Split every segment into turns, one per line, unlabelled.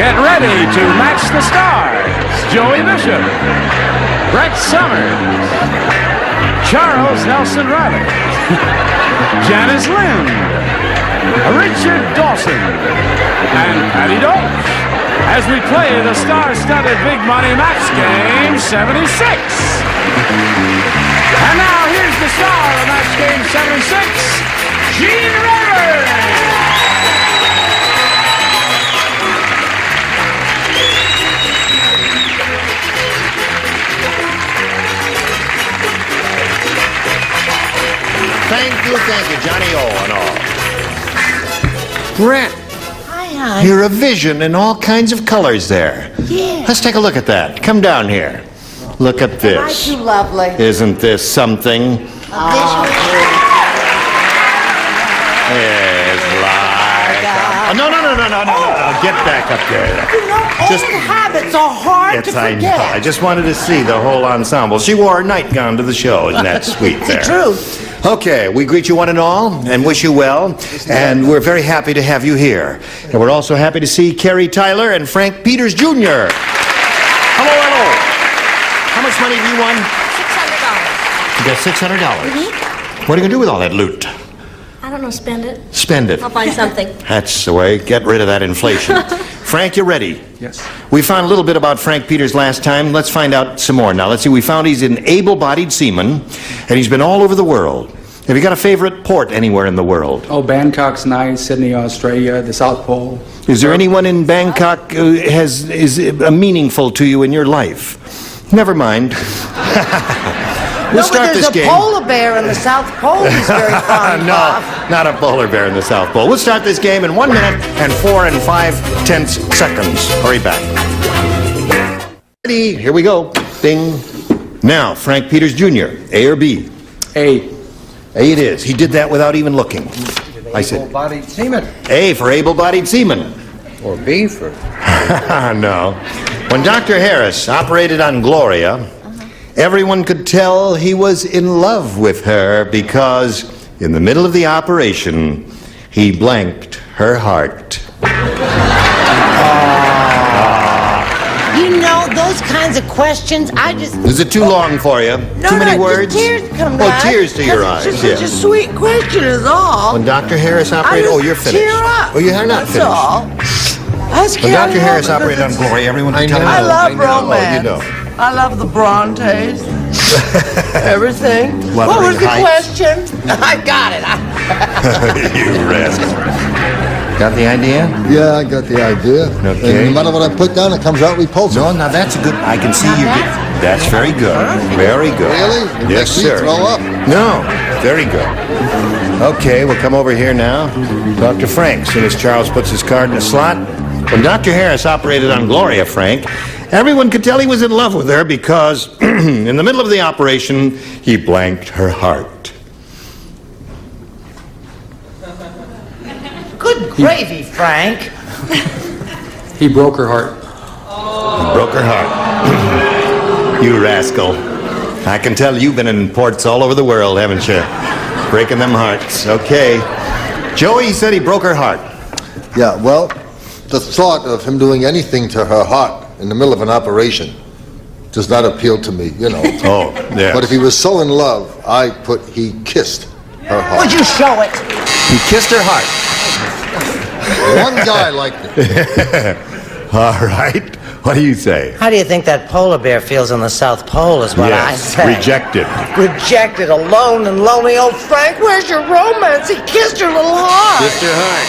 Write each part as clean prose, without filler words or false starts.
Get ready to match the stars. Joey Bishop, Brett Summers, Charles Nelson Reilly, Janice Lynde, Richard Dawson, and Patti Deutsch as we play the star-studded Big Money Match Game 76. And now here's the star of Match Game 76, Gene Rivers.
Thank you, Johnny O and all. Brett,
Hi.
you're a vision in all kinds of colors there.
Yeah.
Let's take a look at that. Come down here. Look at this.
Aren't you lovely?
Isn't this something? It's like... No. Get back up there.
You know,
Just-
old habits are hard to
I
forget.
know. I just wanted to see the whole ensemble. She wore her nightgown to the show. Isn't that sweet there?
True.
Okay, we greet you one and all and wish you well. And we're very happy to have you here. And we're also happy to see Carrie Tyler and Frank Peters Jr. Hello. How much money do you won?
$600.
You got $600.
Mm-hmm.
What are you going to do with all that loot?
I don't know, spend it.
Spend it.
I'll buy something.
That's the way. Get rid of that inflation. Frank, you ready?
Yes.
We found a little bit about Frank Peters last time. Let's find out some more. Now, let's see. We found he's an able-bodied seaman, and he's been all over the world. Have you got a favorite port anywhere in the world?
Oh, Bangkok's nice. Sydney, Australia, the South Pole.
Is there anyone in Bangkok who is meaningful to you in your life? Never mind. We'll start this game.
There's a polar bear in the South Pole he's very fond
No,
of.
not a polar bear in the South Pole. We'll start this game in 1 minute and 4 and 5/10 seconds. Hurry back. Ready? Here we go. Ding. Now, Frank Peters Jr., A or B?
A.
A it is. He did that without even looking. I said
Able-bodied seaman.
A for able-bodied seaman.
Or B for...
No. When Dr. Harris operated on Gloria, everyone could tell he was in love with her because in the middle of the operation, he blanked her heart.
You know, those kinds of questions, I just...
Is it too long for you? Too many words?
Just tears come to
Oh,
eyes,
tears to your eyes,
It's just such a
yeah.
sweet question is all.
When Dr. Harris operated...
I
Oh,
just
you're finished.
Tear up.
Oh, you are not
That's
finished.
all. I just
When
can't
Dr.
help
Harris
it
operated on
because
Gloria, everyone could tell him...
I love
Oh,
romance.
you know.
I love the Brontes. Everything. What
Wuthering
was the
Heights.
question? I got it.
You rascal. Got the idea?
Yeah, I got the idea.
Okay.
And no matter what I put down, it comes out repulsive.
No, now that's a good... I can see you get... That's very good. Very good.
Really? It
Yes,
makes me
sir.
throw up.
No, very good. Okay, we'll come over here now. Talk to Frank. As soon as Charles puts his card in the slot. When Dr. Harris operated on Gloria, Frank, everyone could tell he was in love with her because in the middle of the operation, he blanked her heart.
Good gravy, Frank.
He broke her heart.
He broke her heart. You rascal. I can tell you've been in ports all over the world, haven't you? Breaking them hearts. Okay. Joey said he broke her heart.
Yeah, well, the thought of him doing anything to her heart in the middle of an operation does not appeal to me, you know.
Oh, yeah.
But if he was so in love, I put he kissed her heart.
Would you show it?
He kissed her heart.
One guy liked it.
All right. What do you say?
How do you think that polar bear feels on the South Pole is what I say.
Rejected.
Rejected, alone and lonely. Oh, Frank, where's your romance? He kissed her little heart.
Kissed her heart.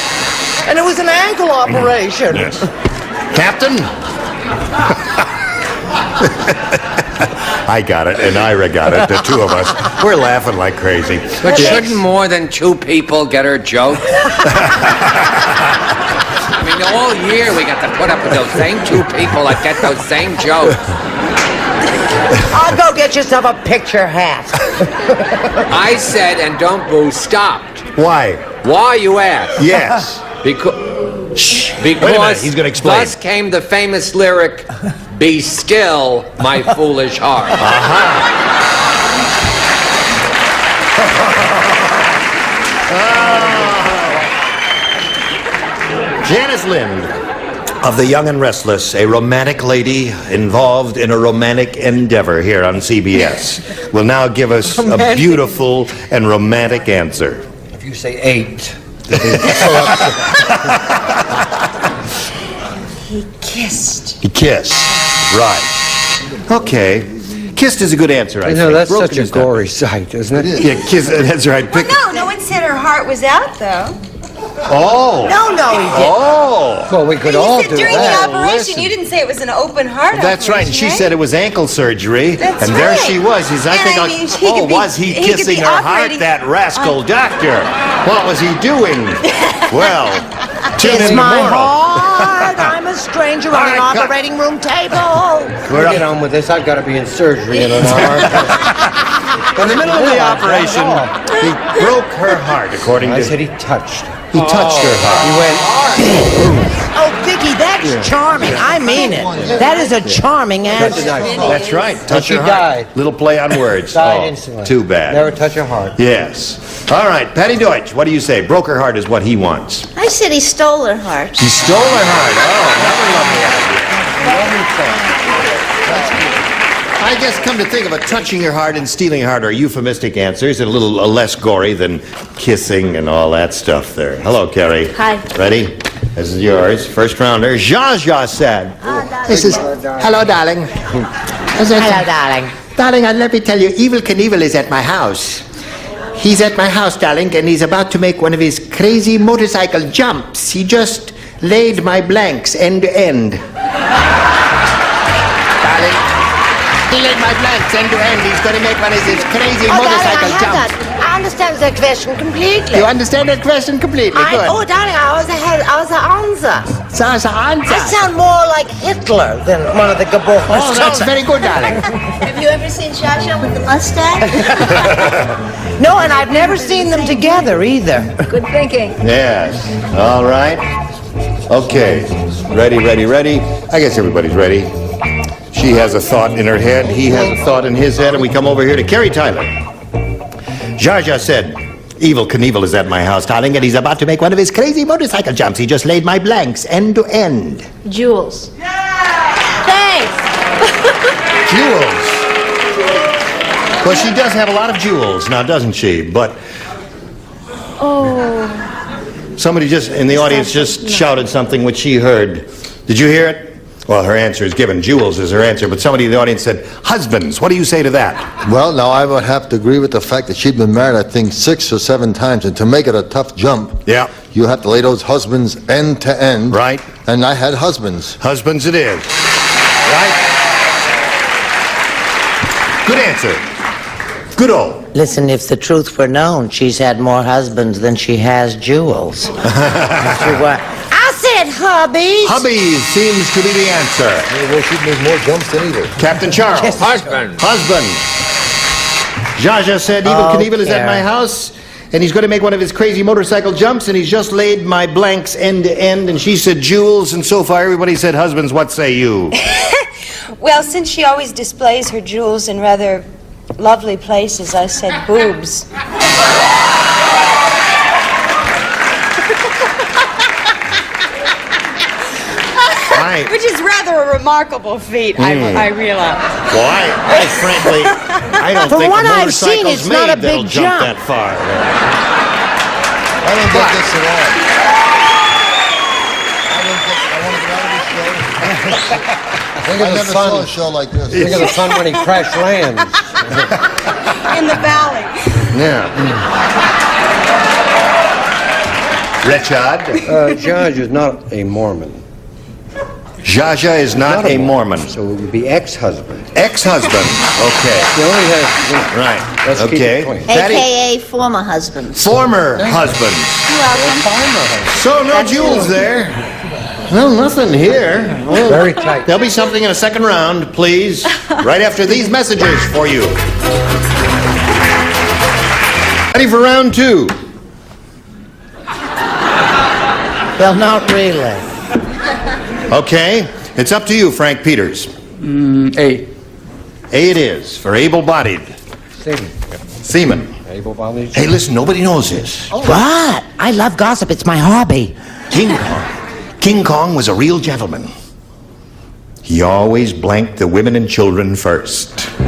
And it was an ankle operation.
Yes. Captain? I got it, and Ira got it, the two of us. We're laughing like crazy.
But shouldn't more than two people get her joke? I mean, all year we got to put up with those same two people that get those same jokes.
I'll go get yourself a picture hat.
I said, and don't boo, stopped.
Why?
Why, you ask?
Yes.
Because
Wait a minute, he's gonna explain.
Thus came the famous lyric, "Be still, my foolish heart."
Janice Lynde. of The Young and Restless, a romantic lady involved in a romantic endeavor here on CBS, will now give us a beautiful and romantic answer.
If you say 8.
He kissed.
He kissed. Right. Okay. Kissed is a good answer, I think.
That's
Broken
such a
is not.
gory sight, isn't it?
Yeah, kiss, that's right.
Well, no one said her heart was out, though.
Oh.
No, he didn't.
Oh.
Well, we could all
You said
do
during
that.
the operation,
Listen.
you didn't say it was an open heart
That's right. And she said it was ankle surgery.
That's
and there
right.
she was. He's, I
And
think,
I mean, he could be-
was he
he could
kissing
be
her heart,
operating
that rascal
on-
doctor? What was he doing? Well, tune
Kiss
in
my
tomorrow.
heart. I'm a stranger on an
All right, cut.
operating room table.
We're
Get on with this. I've got to be in surgery in an hour.
in the middle of the operation. He broke her heart, according
I
to...
said he touched.
He touched her heart.
He went,
Oh, Vicky, that's charming. I mean it. That is a charming answer.
That's right. Touch
she
her heart.
died.
Little play on words.
Died instantly.
Too bad.
Never touch her heart.
Yes. All right, Patti Deutsch, what do you say? Broke her heart is what he wants.
I said he stole her heart.
He stole her heart. Oh, another lovely idea. I guess, come to think of it, touching your heart and stealing your heart are euphemistic answers and a little less gory than kissing and all that stuff there. Hello, Carrie.
Hi.
Ready? This is yours. First rounder. Zsa said.
This is, hello, darling.
Hello, darling.
Darling, let me tell you, Evel Knievel is at my house. He's at my house, darling, and he's about to make one of his crazy motorcycle jumps. He just laid my blanks end to end. Darling, he laid my blanks end to end. He's going to make one of his crazy motorcycle jumps.
I understand that question completely.
You understand that question completely? Good.
Oh, darling, I was the answer.
So,
I sound more like Hitler than one of the Gabors.
Oh, that's very good, darling.
Have you ever seen Shasha with the mustache?
No, and I've never seen them together either.
Good thinking.
Yes. All right. Okay. Ready. I guess everybody's ready. She has a thought in her head. He has a thought in his head. And we come over here to Carrie Tyler. Zsa said, Evel Knievel is at my house, darling, and he's about to make one of his crazy motorcycle jumps. He just laid my blanks end to end.
Jules. Thanks.
Jewels. Well, she does have a lot of jewels now, doesn't she? But somebody just in the audience just shouted something which she heard. Did you hear it? Well, her answer is given. Jewels is her answer. But somebody in the audience said, husbands. What do you say to that?
Well, now I would have to agree with the fact that she'd been married, I think, 6 or 7 times, and to make it a tough jump,
Yeah.
you have to lay those husbands end to end.
Right.
And I had husbands.
Husbands it is. Right? Good answer. Good old.
Listen, if the truth were known, she's had more husbands than she has jewels. I said hubbies.
Hubbies seems to be the answer.
Well, she'd make more jumps than either.
Captain Charles.
Husband.
Husband. Zsa said, Evel Knievel is at my house, and he's going to make one of his crazy motorcycle jumps, and he's just laid my blanks end to end. And she said jewels, and so far everybody said husbands. What say you?
Well, since she always displays her jewels in rather lovely places, I said boobs. Which is rather a remarkable feat, I realize.
Well, I frankly, I don't
From
think
what
a
I've seen,
motorcycle's
it's not
made
a
that'll
big
jump
jump.
that far.
I don't get this at all. I never saw a show like this.
Think of the sun when he crash lands.
In the valley.
Yeah. Richard.
Judge is not a Mormon.
Zsa is not a Mormon.
So it would be ex-husband.
Ex-husband. Okay.
He only has,
Right.
let's keep
Okay.
it clean.
Patti,
AKA former husband.
former husband.
Welcome.
So no jewels there. Well, nothing here. Well,
Very tight.
there'll be something in a second round, please. Right after these messages for you. Ready for round 2?
Well, not really.
Okay. It's up to you, Frank Peters.
A.
A it is for able-bodied seaman.
Able-bodied.
Hey, listen, nobody knows this.
What? I love gossip. It's my hobby.
King Kong. King Kong was a real gentleman. He always blanked the women and children first. Now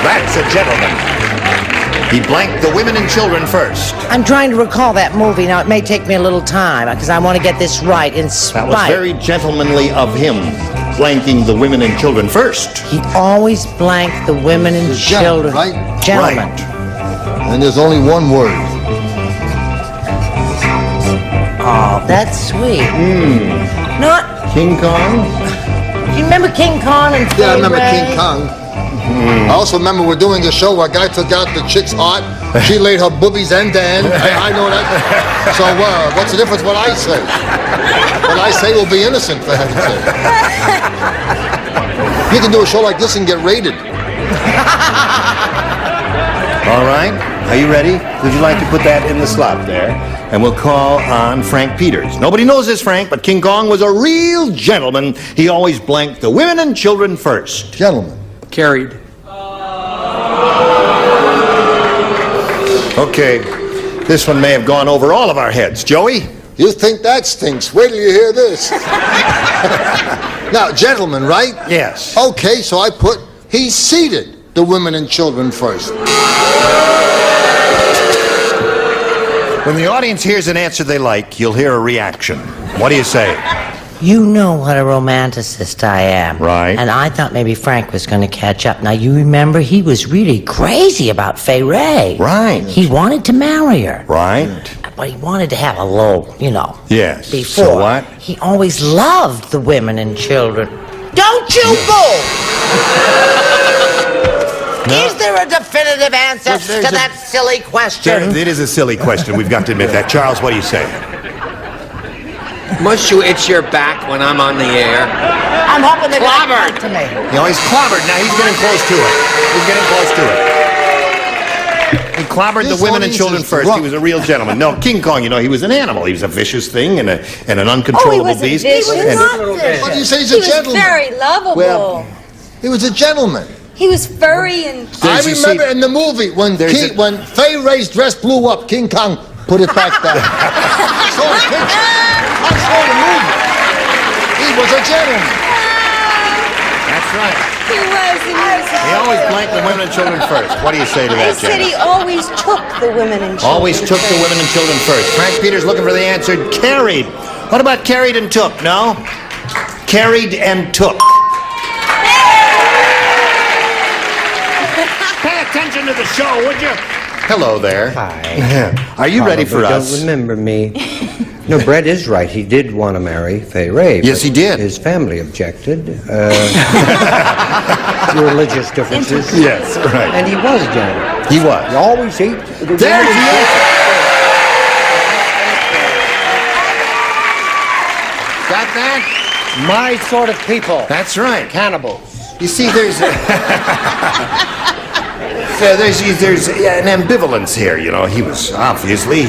that's a gentleman. He blanked the women and children first.
I'm trying to recall that movie. Now, it may take me a little time because I want to get this right in spite.
That was very gentlemanly of him, blanking the women and children first.
He always blanked the women and children.
Right?
Gentlemen.
Right.
And there's only one word.
Oh, that's sweet. Not.
King Kong?
You remember King Kong and
Yeah, I remember
Ray?
King Kong. I also remember we're doing a show where a guy took out the chick's heart. She laid her boobies end to end. I know that. So what's the difference what I say? What I say will be innocent, for heaven's sake. You can do a show like this and get rated.
All right. Are you ready? Would you like to put that in the slot there? And we'll call on Frank Peters. Nobody knows this, Frank, but King Kong was a real gentleman. He always blanked the women and children first.
Gentlemen.
Carried.
Okay. This one may have gone over all of our heads. Joey?
You think that stinks. Wait till you hear this. Now, gentlemen, right?
Yes.
Okay, so I put, he seated the women and children first.
When the audience hears an answer they like, you'll hear a reaction. What do you say?
You know what a romanticist I am.
Right.
And I thought maybe Frank was going to catch up. Now, you remember he was really crazy about Fay Ray.
Right.
He wanted to marry her.
Right.
But he wanted to have a little,
Yes.
before.
So what?
He always loved the women and children. Don't you bull! Is there a definitive answer to that silly question?
It is a silly question. We've got to admit that. Charles, what do you say?
Must you itch your back when I'm on the air?
I'm hoping they're going
Clobbered.
to me.
He's clobbered. Now he's getting close to it. He's getting close to it. He clobbered the women and children first. He was a real gentleman. No, King Kong, he was an animal. He was a vicious thing and an uncontrollable beast.
He was not
What do you say he's
He
a
was
gentleman?
very lovable.
Well, he was a gentleman.
He was furry and...
I remember in the movie when Fay Ray's dress blew up, King Kong put it back down. I saw the picture. I saw the movie. He was a gentleman.
That's right.
He was.
He always blanked the women and children first. What do you say to
I
that,
said
Janice?
he always took the women and children.
Always took the women and children first. Frank Peters looking for the answer. Carried. What about carried and took? No? Carried and took. Pay attention to the show, would you? Hello there.
Hi.
Are you ready for
Probably
us?
Don't remember me. No, Brett is right. He did want to marry Fay Ray.
Yes, he did.
His family objected. Religious differences.
Yes, right.
And he was gentle.
He was.
He always ate the
There
women
he
and
is.
children.
Got that?
My sort of people.
That's right.
Cannibals.
You see, there's an ambivalence here. He was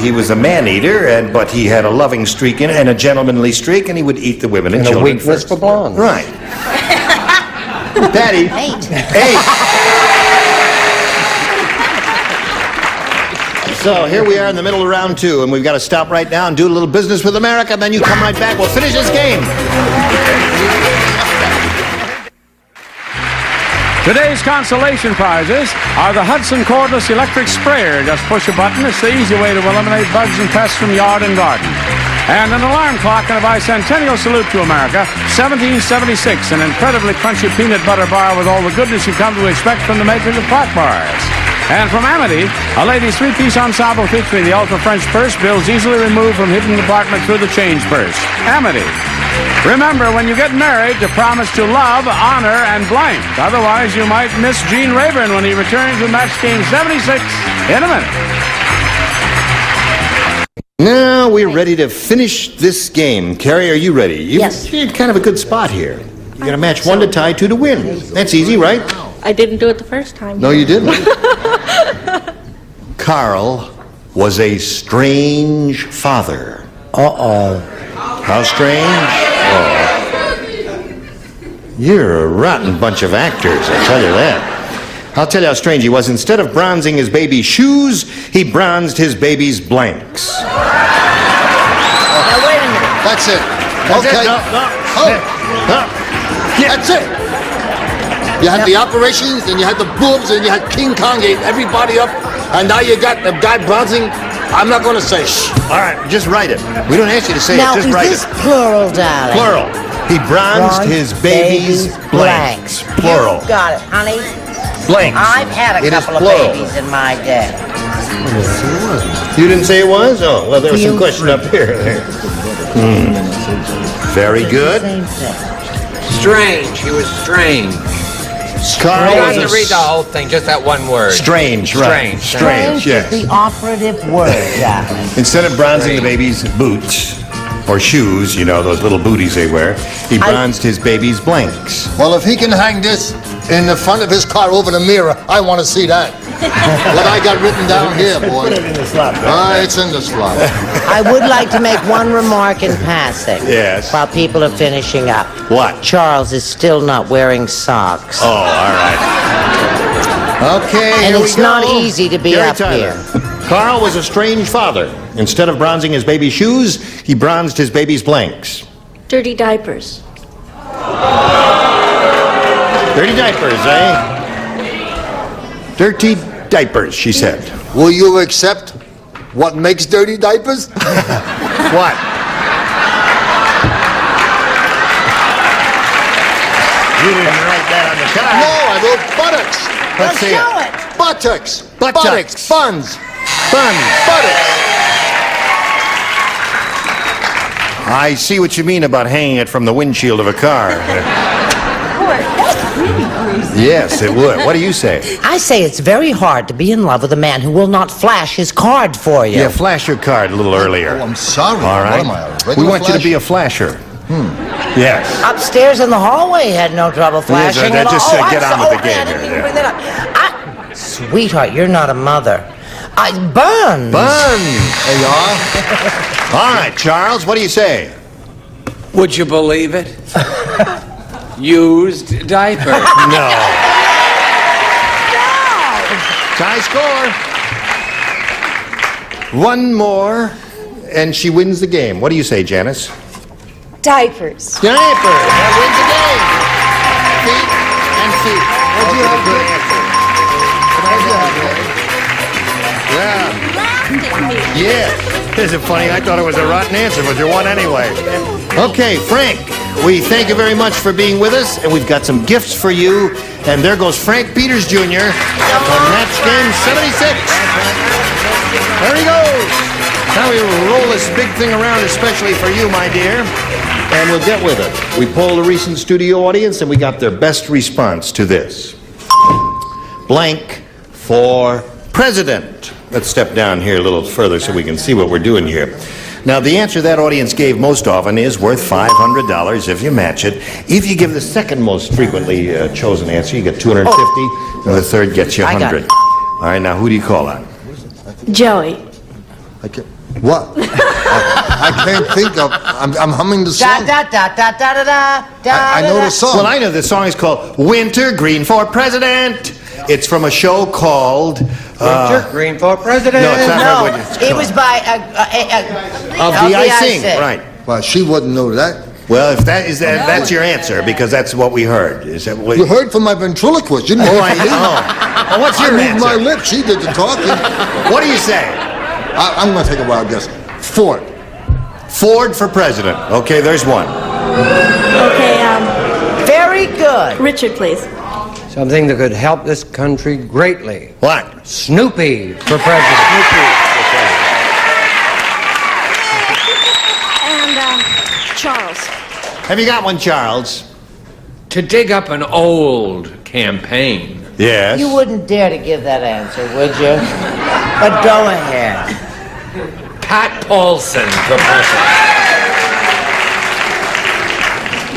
he was a man-eater, but he had a loving streak in it and a gentlemanly streak, and he would eat the women and
And a
children
weakness
first.
for blondes.
Right. Patti. 8. So here we are in the middle of round 2, and we've got to stop right now and do a little business with America, and then you come right back. We'll finish this game.
Today's consolation prizes are the Hudson cordless electric sprayer. Just push a button. It's the easy way to eliminate bugs and pests from yard and garden. And an alarm clock and a bicentennial salute to America. 1776, an incredibly crunchy peanut butter bar with all the goodness you've come to expect from the makers of Clock Bars. And from Amity, a ladies' three-piece ensemble featuring the Ultra French purse, bills easily removed from hidden compartment through the change purse. Amity. Remember, when you get married, to promise to love, honor, and blank. Otherwise, you might miss Gene Rayburn when he returns with match game 76 in a minute.
Now we're ready to finish this game. Carrie, are you ready?
Yes.
You're kind of a good spot here. You're going to match 1 to tie, 2 to win. That's easy, right?
I didn't do it the first time.
No, you didn't.
Carl was a strange father.
Uh-oh.
How strange? Oh. You're a rotten bunch of actors, I tell you that. I'll tell you how strange he was. Instead of bronzing his baby's shoes, he bronzed his baby's blanks.
Now, wait a minute.
That's it.
That's
Okay.
it. No.
That's it. You had the operations, and you had the boobs, and you had King Kong ate everybody up, and now you got the guy bronzing. I'm not going to say shh.
All right, just write it. We don't ask you to say
Now,
it, just
is
write
this
it.
plural, darling?
Plural. He bronzed his baby's blanks. Plural.
You got it, honey.
Blanks.
I've had a
It is
couple of
plural.
babies in my day.
You didn't say it was? Oh, well, there was some question up here. There. Very good.
Same thing.
Strange. He was strange.
Carl
You don't
was
have to read the whole thing, just that one word.
strange, right?
Strange.
Strange is the operative word, darling.
Instead of bronzing the baby's boots or shoes, you know, those little booties they wear, he bronzed his baby's blanks.
Well, if he can hang this in the front of his car over the mirror, I want to see that. What I got written down here, boy.
Put it in the slot.
It's in the slot.
I would like to make one remark in passing.
Yes.
While people are finishing up.
What?
Charles is still not wearing socks.
Oh, all right. Okay,
And
here we
it's
go.
not easy to be
Gary
up
Tyler.
here.
Carl was a strange father. Instead of bronzing his baby's shoes, he bronzed his baby's blanks.
Dirty diapers.
Dirty diapers, eh? Dirty diapers, she said.
Will you accept what makes dirty diapers?
What? You didn't write that on the card.
No, I wrote buttocks.
Let's see
Show
it.
it.
Buttocks.
Buttocks.
Buns.
Buns.
Buttocks.
I see what you mean about hanging it from the windshield of a car. Yes, it would. What do you say?
I say it's very hard to be in love with a man who will not flash his card for you.
Yeah, flash your card a little earlier.
Oh, I'm sorry.
All right.
What am I, a regular
We want you to be a
flasher?
flasher. Yes.
Upstairs in the hallway had no trouble flashing
Yes,
at
just,
all.
get on with the game
I didn't
here,
even
yeah.
bring that up. Sweetheart, you're not a mother. Buns.
Buns.
There you are.
All right, Charles, what do you say?
Would you believe it? Used diaper.
No. Tie score. One more, and she wins the game. What do you say, Janice?
Diapers.
Diaper. That wins the game. Feet and feet. What'd you have, good answer. Yeah. Yes. Isn't it funny? I thought it was a rotten answer, but you won anyway. Okay, Frank, we thank you very much for being with us, and we've got some gifts for you. And there goes Frank Peters Jr. from Match Game 76. There he goes. Now we roll this big thing around especially for you, my dear, and we'll get with it. We polled a recent studio audience, and we got their best response to this. Blank for president. Let's step down here a little further so we can see what we're doing here. Now, the answer that audience gave most often is worth $500 if you match it. If you give the second most frequently chosen answer, you get $250, and the third gets you
I got
$100.
it.
All right, now who do you call on?
Joey.
I can't, what? I can't think of. I'm humming the
Da
song.
da da da da da da da.
I know the song.
Well, I know the song is called Winter Green for President. It's from a show called...
Winter Green for President.
No, it's not
No,
what it's
it was by
Of the icing, right.
Well, she wouldn't know that.
Well, if that's your answer, because that's what we heard. Is that what
You heard from my ventriloquist. You didn't
Oh,
hear
I
from me.
know. Well, what's
I
your
moved my
answer?
lips. She did the talking.
What do you say?
I'm going to take a wild guess. Ford.
Ford for president. Okay, there's one.
Okay,
very good.
Richard, please.
Something that could help this country greatly.
What?
Snoopy for president.
And, Charles.
Have you got one, Charles?
To dig up an old campaign.
Yes.
You wouldn't dare to give that answer, would you? But go ahead.
Pat Paulson for president.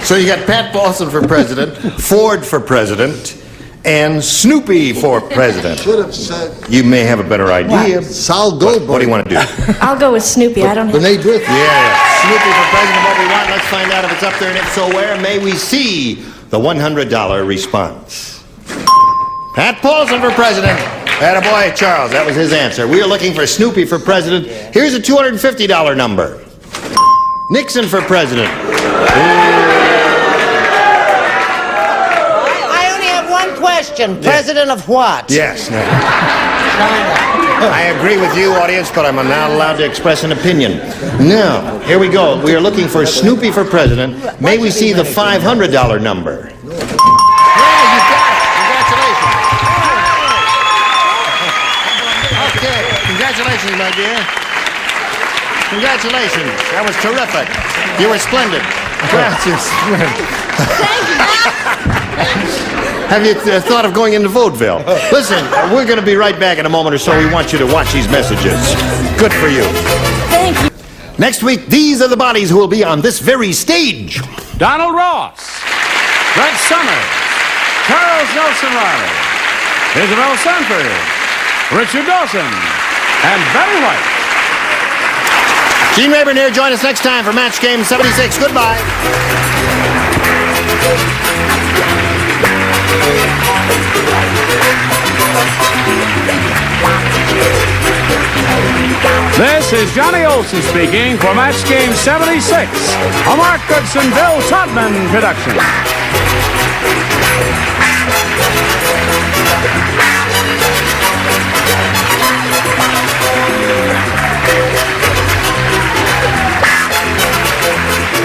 So you got Pat Paulson for president, Ford for president, and Snoopy for president.
Should have said
You may have a better idea.
Sal Goldberg.
What do you want to do?
I'll go with Snoopy. I don't know.
Renee Griffith.
Yeah, Snoopy for president, what we want. Let's find out if it's up there, and if so, where. May we see the $100 response. Pat Paulson for president. Attaboy, Charles. That was his answer. We are looking for Snoopy for president. Here's a $250 number. Nixon for president.
I only have one question. President of what?
Yes. No. I agree with you, audience, but I'm not allowed to express an opinion. Now, here we go. We are looking for Snoopy for president. May we see the $500 number? Congratulations, my dear. Congratulations. That was terrific. You were splendid. Have you thought of going into vaudeville? Listen, we're going to be right back in a moment or so. We want you to watch these messages. Good for you.
Thank you.
Next week, these are the bodies who will be on this very stage.
Donald Ross, Brett Summers, Charles Nelson Reilly, Isabel Sanford, Richard Dawson, and Betty White.
Gene Rayburn here. Join us next time for Match Game 76. Goodbye.
This is Johnny Olson speaking for Match Game 76, a Mark Goodson, Bill Todman production.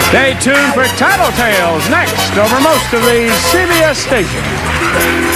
Stay tuned for Tattletales next over most of these CBS stations.